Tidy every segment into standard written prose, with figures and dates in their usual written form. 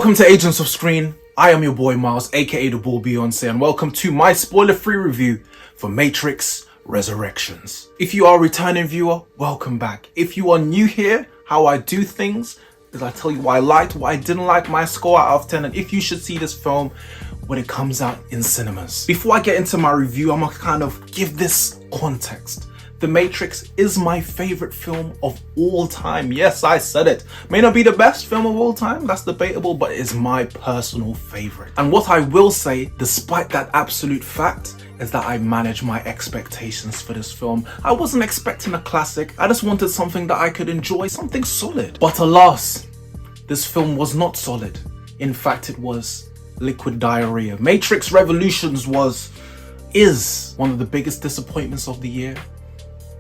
Welcome to Agents of Screen. I am your boy Miles, aka the Ball Beyonce, and welcome to my spoiler-free review for Matrix Resurrections. If you are a returning viewer, welcome back. If you are new here, how I do things is I tell you what I liked, what I didn't like, my score out of 10, and if you should see this film when it comes out in cinemas. Before I get into my review, I'm gonna kind of give this context. The Matrix is my favorite film of all time. Yes, I said it. May not be the best film of all time, that's debatable, but it is my personal favorite. And what I will say, despite that absolute fact, is that I manage my expectations for this film. I wasn't expecting a classic. I just wanted something that I could enjoy, something solid. But alas, this film was not solid. In fact, it was liquid diarrhea. Matrix Revolutions is one of the biggest disappointments of the year,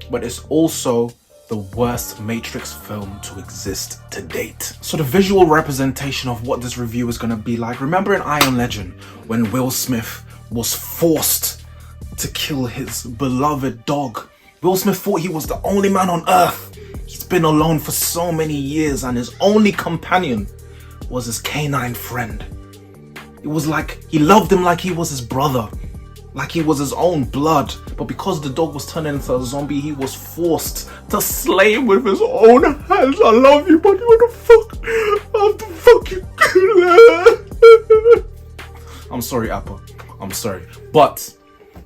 but it's also the worst Matrix film to exist to date. So the visual representation of what this review is gonna be like, remember in Iron Legend when Will Smith was forced to kill his beloved dog? Will Smith thought he was the only man on earth. He's been alone for so many years and his only companion was his canine friend. It was like he loved him like he was his brother, like he was his own blood, but because the dog was turning into a zombie, he was forced to slay him with his own hands. I love you, buddy. What the fuck you do? I'm sorry, Apple. I'm sorry. But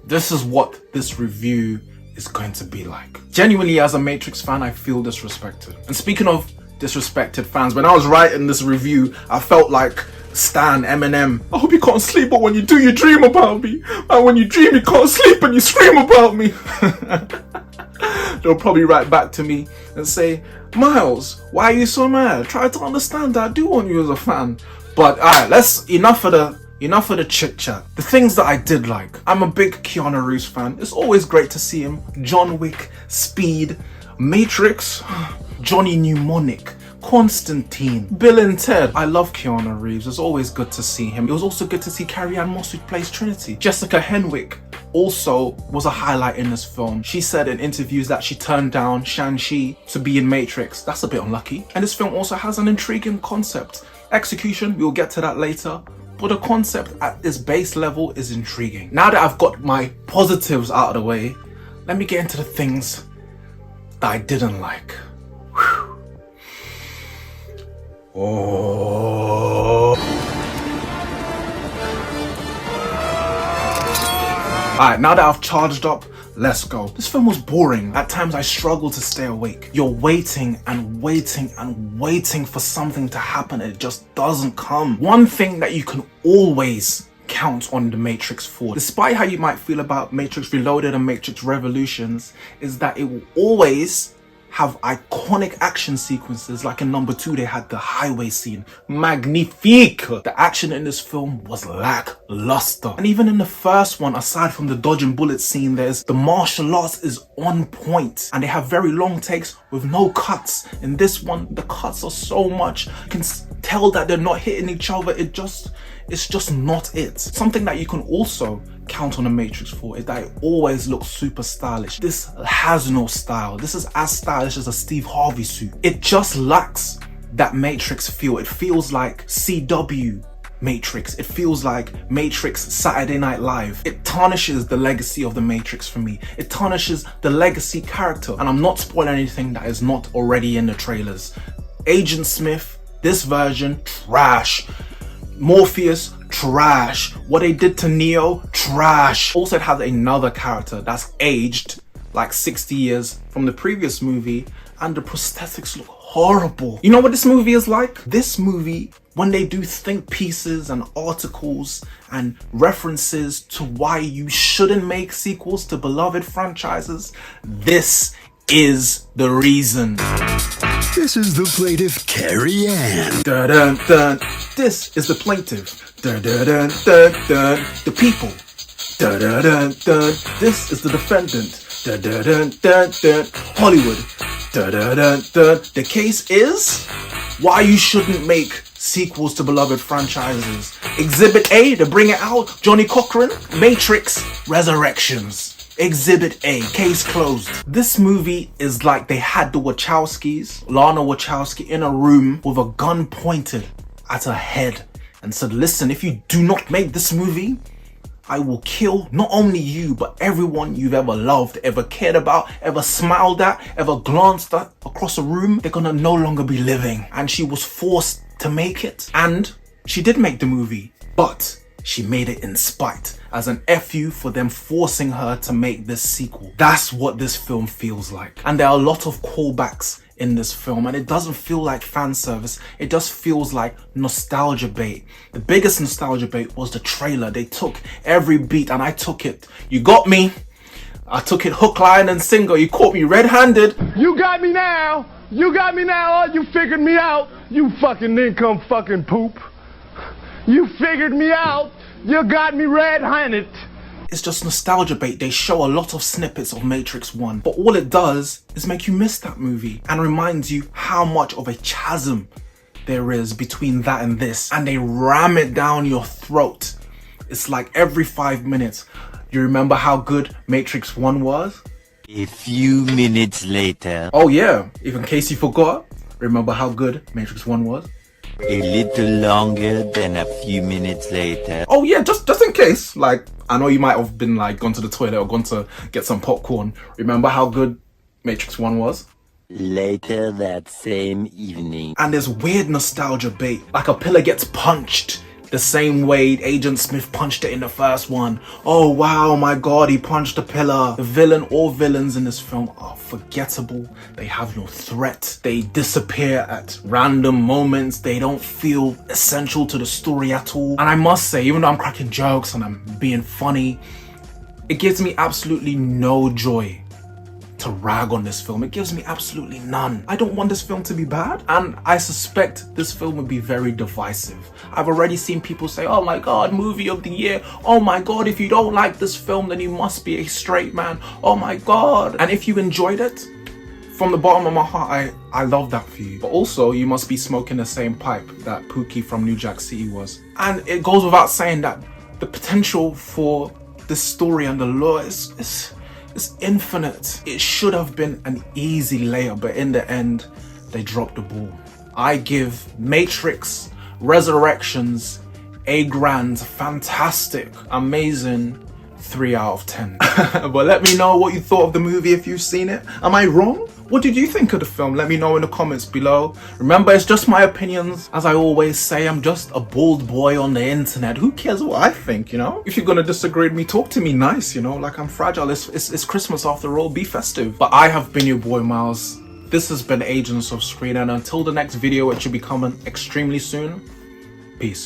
this is what this review is going to be like. Genuinely, as a Matrix fan, I feel disrespected. And speaking of disrespected fans, when I was writing this review, I felt like Stan, Eminem. I hope you can't sleep, but when you do, you dream about me. And when you dream, you can't sleep and you scream about me. They'll probably write back to me and say, Miles, why are you so mad? Try to understand that I do want you as a fan. But alright, enough of the chit chat. The things that I did like. I'm a big Keanu Reeves fan. It's always great to see him. John Wick, Speed, Matrix, Johnny Mnemonic, Constantine, Bill and Ted. I love Keanu Reeves. It's always good to see him. It was also good to see Carrie-Anne Moss, who plays Trinity. Jessica Henwick also was a highlight in this film. She said in interviews that she turned down Shang-Chi to be in Matrix. That's a bit unlucky. And this film also has an intriguing concept. Execution, we'll get to that later, but the concept at this base level is intriguing. Now that I've got my positives out of the way, let me get into the things that I didn't like. Whew. Oh. Alright, now that I've charged up, let's go. This film was boring. At times I struggled to stay awake. You're waiting and waiting and waiting for something to happen and it just doesn't come. One thing that you can always count on The Matrix for, despite how you might feel about Matrix Reloaded and Matrix Revolutions, is that it will always have iconic action sequences. Like in number 2, they had the highway scene. Magnifique! The action in this film was lackluster. And even in the first one, aside from the dodging bullet scene, the martial arts is on point. And they have very long takes with no cuts. In this one, the cuts are so much. You can tell that they're not hitting each other. It's just not it. Something that you can also count on the Matrix for is that it always looks super stylish. This has no style. This is as stylish as a Steve Harvey suit. It just lacks that Matrix feel. It feels like CW Matrix. It feels like Matrix Saturday Night Live. It tarnishes the legacy of the Matrix for me. It tarnishes the legacy character. And I'm not spoiling anything that is not already in the trailers. Agent Smith, this version, trash. Morpheus, trash. What they did to Neo, trash. Also, it has another character that's aged like 60 years from the previous movie, and the prosthetics look horrible. You know what this movie is like? This movie, when they do think pieces and articles and references to why you shouldn't make sequels to beloved franchises, this is the reason. This is the plaintiff, Carrie-Anne. Dun, dun, dun. This is the plaintiff. Dun, dun, dun, dun, dun. The people. Dun, dun, dun, dun. This is the defendant. Dun, dun, dun, dun, dun. Hollywood. Dun, dun, dun, dun. The case is why you shouldn't make sequels to beloved franchises. Exhibit A, to bring it out, Johnny Cochran, Matrix Resurrections. Exhibit A, case closed. This movie is like they had the Wachowskis, Lana Wachowski, in a room with a gun pointed at her head and said, listen, if you do not make this movie, I will kill not only you, but everyone you've ever loved, ever cared about, ever smiled at, ever glanced at across a room. They're gonna no longer be living. And she was forced to make it. And she did make the movie, but she made it in spite, as an FU for them forcing her to make this sequel. That's what this film feels like. And there are a lot of callbacks in this film, and it doesn't feel like fan service. It just feels like nostalgia bait. The biggest nostalgia bait was the trailer. They took every beat and I took it. You got me. I took it hook, line and single. You caught me red-handed. You got me now. You got me now. Oh, you figured me out. You fucking income fucking poop. You figured me out. You got me red-handed. It's just nostalgia bait. They show a lot of snippets of Matrix 1, but all it does is make you miss that movie and reminds you how much of a chasm there is between that and this, and they ram it down your throat. It's like every 5 minutes. You remember how good Matrix 1 was? A few minutes later. Oh yeah, if in case you forgot, remember how good Matrix 1 was? A little longer than a few minutes later. Oh yeah, just in case. Like, I know you might have been like gone to the toilet or gone to get some popcorn. Remember how good Matrix 1 was? Later that same evening. And there's weird nostalgia bait. Like a pillar gets punched the same way Agent Smith punched it in the first one. Oh wow, my god, he punched a pillar. The villain, all villains in this film are forgettable. They have no threat. They disappear at random moments. They don't feel essential to the story at all. And I must say, even though I'm cracking jokes and I'm being funny, it gives me absolutely no joy to rag on this film. It gives me absolutely none. I don't want this film to be bad, and I suspect this film would be very divisive. I've already seen people say, oh my god, movie of the year. Oh my god, if you don't like this film, then you must be a straight man. Oh my god. And if you enjoyed it, from the bottom of my heart, I love that for you. But also, you must be smoking the same pipe that Pookie from New Jack City was. And it goes without saying that the potential for this story and the lore is infinite. It should have been an easy layup, but in the end, they dropped the ball. I give Matrix Resurrections a grand, fantastic, amazing 3 out of 10. But let me know what you thought of the movie if you've seen it. Am I wrong? What did you think of the film? Let me know in the comments below. Remember, it's just my opinions. As I always say, I'm just a bald boy on the internet. Who cares what I think, you know? If you're gonna disagree with me, talk to me nice, you know? Like, I'm fragile. It's Christmas after all. Be festive. But I have been your boy Miles. This has been Agents of S.C.R.E.E.N, and until the next video, which should be coming extremely soon, peace.